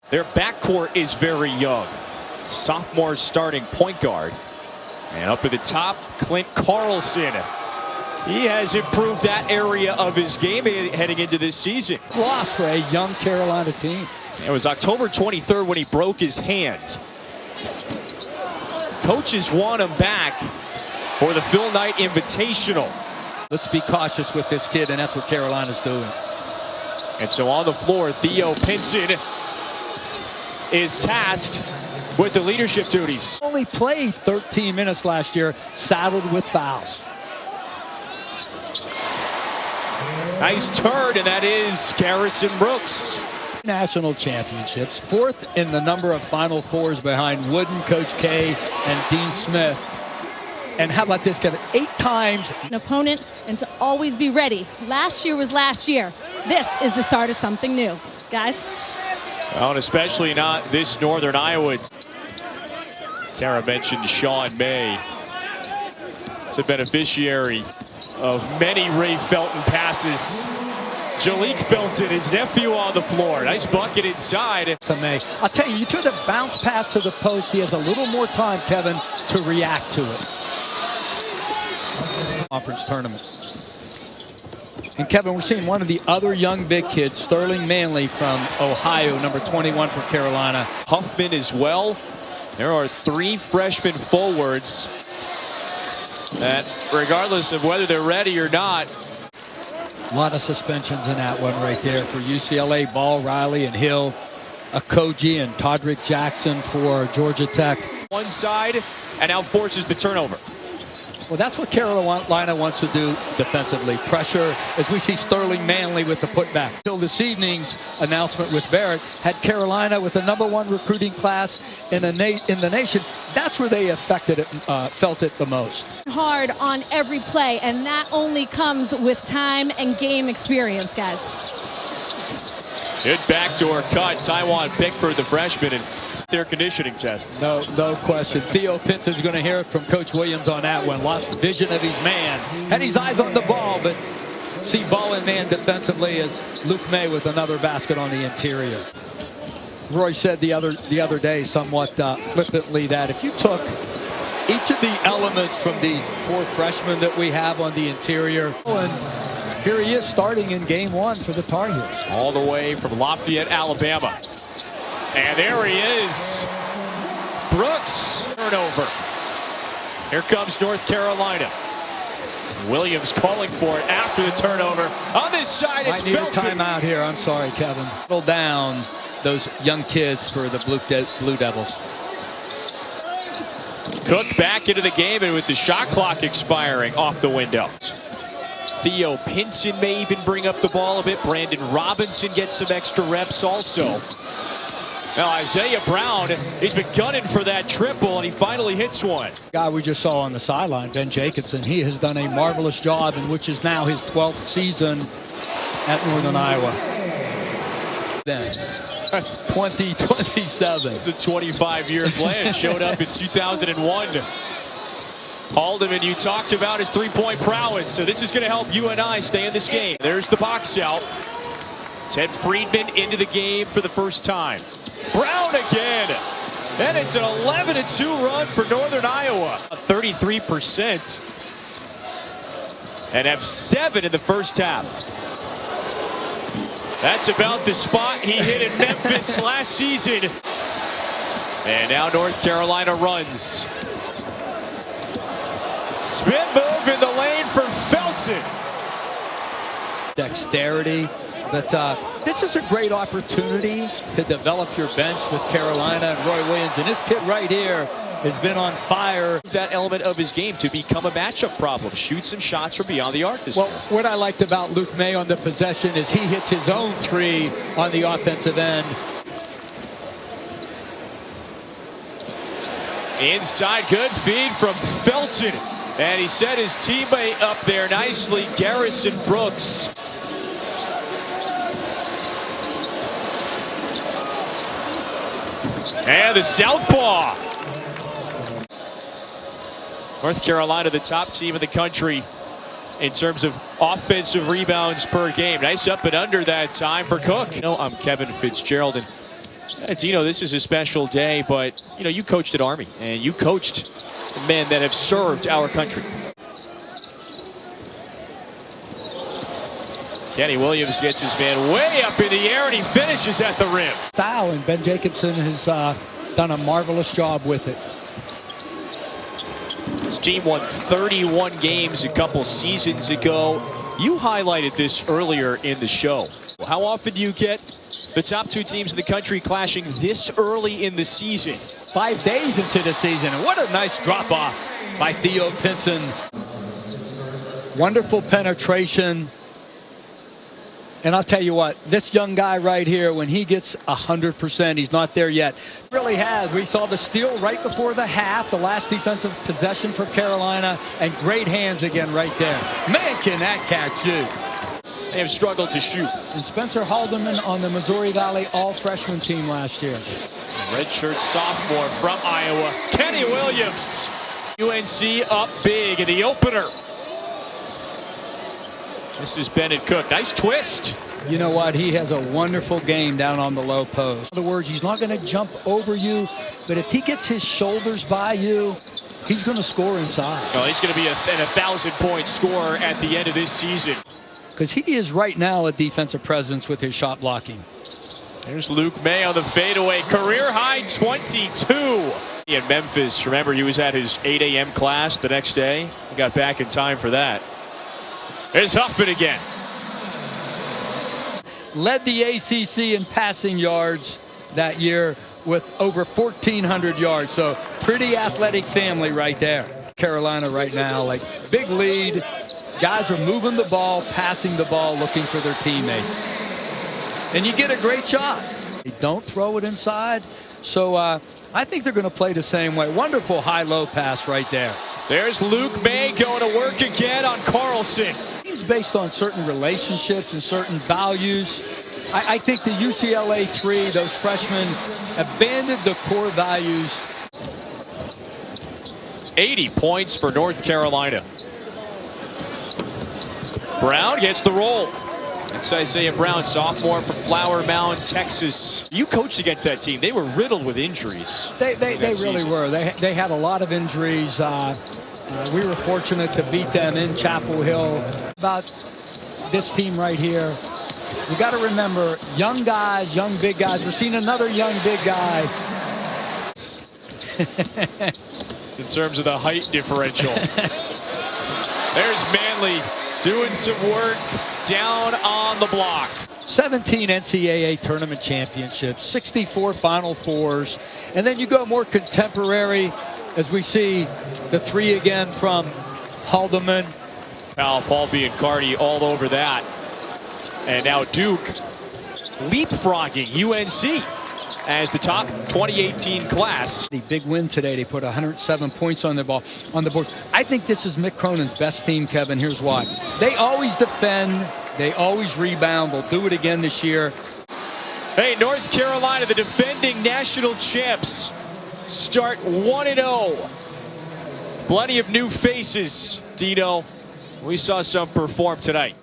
Their backcourt is very young. Sophomore starting point guard. And up at the top, Clint Carlson. He has improved that area of his game heading into this season. Loss for a young Carolina team. It was October 23rd when he broke his hand. Coaches want him back for the Phil Knight Invitational. Let's be cautious with this kid, and that's what Carolina's doing. And so on the floor, Theo Pinson is tasked with the leadership duties. Only played 13 minutes last year, saddled with fouls. Nice turn, and that is Garrison Brooks. National championships, 4th in the number of Final Fours behind Wooden, Coach K, and Dean Smith. And how about this, Kevin? 8 times. An opponent, and to always be ready. Last year was last year. This is the start of something new. Guys. Well, and especially not this Northern Iowa. Tara mentioned Sean May. It's a beneficiary of many Ray Felton passes. Jalik Felton, his nephew, on the floor. Nice bucket inside. To May. I'll tell you, you throw the bounce pass to the post, he has a little more time, Kevin, to react to it. Conference tournament. And Kevin, we're seeing one of the other young big kids, Sterling Manley from Ohio, number 21 from Carolina. Huffman as well. There are 3 freshman forwards that, regardless of whether they're ready or not. A lot of suspensions in that one right there for UCLA, Ball, Riley, and Hill. Akoji and Todrick Jackson for Georgia Tech. One side, and now forces the turnover. Well, that's what Carolina wants to do defensively. Pressure, as we see Sterling Manley with the putback. Till this evening's announcement with Barrett had Carolina with the #1 recruiting class in the nation. That's where they felt it the most. Hard on every play, and that only comes with time and game experience, guys. Good backdoor cut. Taiwan Pickford, the freshman, and their conditioning tests. No question. Theo Pinson's going to hear it from Coach Williams on that one. Lost vision of his man. Had his eyes on the ball, but see ball and man defensively as Luke May with another basket on the interior. Roy said the other day, somewhat flippantly, that if you took each of the elements from these 4 freshmen that we have on the interior, and here he is starting in game 1 for the Tar Heels. All the way from Lafayette, Alabama. And there he is. Brooks. Turnover. Here comes North Carolina. Williams calling for it after the turnover. On this side, it's Felton. Might need a timeout here. I'm sorry, Kevin. Settle down those young kids for the Blue Devils. Cook back into the game, and with the shot clock expiring, off the window. Theo Pinson may even bring up the ball a bit. Brandon Robinson gets some extra reps also. Now Isaiah Brown, he's been gunning for that triple, and he finally hits one. Guy we just saw on the sideline, Ben Jacobson, he has done a marvelous job, in which is now his 12th season at Northern Iowa. Then that's 2027. It's a 25-year plan. Showed up in 2001. Haldeman, you talked about his 3-point prowess, so this is going to help you and I stay in this game. There's the box out. Ted Friedman into the game for the first time. Brown again. And it's an 11-2 run for Northern Iowa. 33%. And have 7 in the first half. That's about the spot he hit in Memphis last season. And now North Carolina runs. Spin move in the lane for Felton. Dexterity. But this is a great opportunity to develop your bench with Carolina and Roy Williams. And this kid right here has been on fire. That element of his game to become a matchup problem. Shoot some shots from beyond the arc this year. What I liked about Luke May on the possession is he hits his own 3 on the offensive end. Inside, good feed from Felton. And he set his teammate up there nicely, Garrison Brooks. And the southpaw. North Carolina, the top team in the country in terms of offensive rebounds per game. Nice up and under that time for Cook. I'm Kevin Fitzgerald, and Dino, this is a special day, but, you know, you coached at Army, and you coached men that have served our country. Kenny Williams gets his man way up in the air, and he finishes at the rim. Style, and Ben Jacobson has done a marvelous job with it. His team won 31 games a couple seasons ago. You highlighted this earlier in the show. How often do you get the top two teams in the country clashing this early in the season? 5 days into the season, and what a nice drop off by Theo Pinson. Wonderful penetration. And I'll tell you what, this young guy right here, when he gets 100%, he's not there yet. Really has. We saw the steal right before the half, the last defensive possession for Carolina, and great hands again right there. Man, can that cat shoot. They have struggled to shoot. And Spencer Haldeman on the Missouri Valley all-freshman team last year. Redshirt sophomore from Iowa, Kenny Williams. UNC up big in the opener. This is Bennett Cook. Nice twist. You know what? He has a wonderful game down on the low post. In other words, he's not going to jump over you, but if he gets his shoulders by you, he's going to score inside. Oh, he's going to be an 1,000-point scorer at the end of this season. Because he is right now a defensive presence with his shot blocking. There's Luke May on the fadeaway. Career high 22. In Memphis, remember, he was at his 8 a.m. class the next day. He got back in time for that. There's Huffman again. Led the ACC in passing yards that year with over 1,400 yards. So pretty athletic family right there. Carolina right now, like big lead. Guys are moving the ball, passing the ball, looking for their teammates. And you get a great shot. They don't throw it inside. So I think they're going to play the same way. Wonderful high-low pass right there. There's Luke May going to work again on Carlson. He's based on certain relationships and certain values. I think the UCLA 3, those freshmen, abandoned the core values. 80 points for North Carolina. Brown gets the roll. That's Isaiah Brown, sophomore from Flower Mound, Texas. You coached against that team. They were riddled with injuries. They really were. They had a lot of injuries. We were fortunate to beat them in Chapel Hill. About this team right here, we got to remember, young guys, young big guys. We're seeing another young big guy. In terms of the height differential. There's Manley doing some work down on the block. 17 NCAA tournament championships, 64 Final Fours, and then you go more contemporary as we see the 3 again from Haldeman. Paul Biancardi all over that. And now Duke leapfrogging UNC as the top 2018 class. The big win today. They put 107 points on the board. I think this is Mick Cronin's best team, Kevin. Here's why. They always defend. They always rebound. They'll do it again this year. Hey, North Carolina, the defending national champs, start 1-0. Plenty of new faces, Dino. We saw some perform tonight.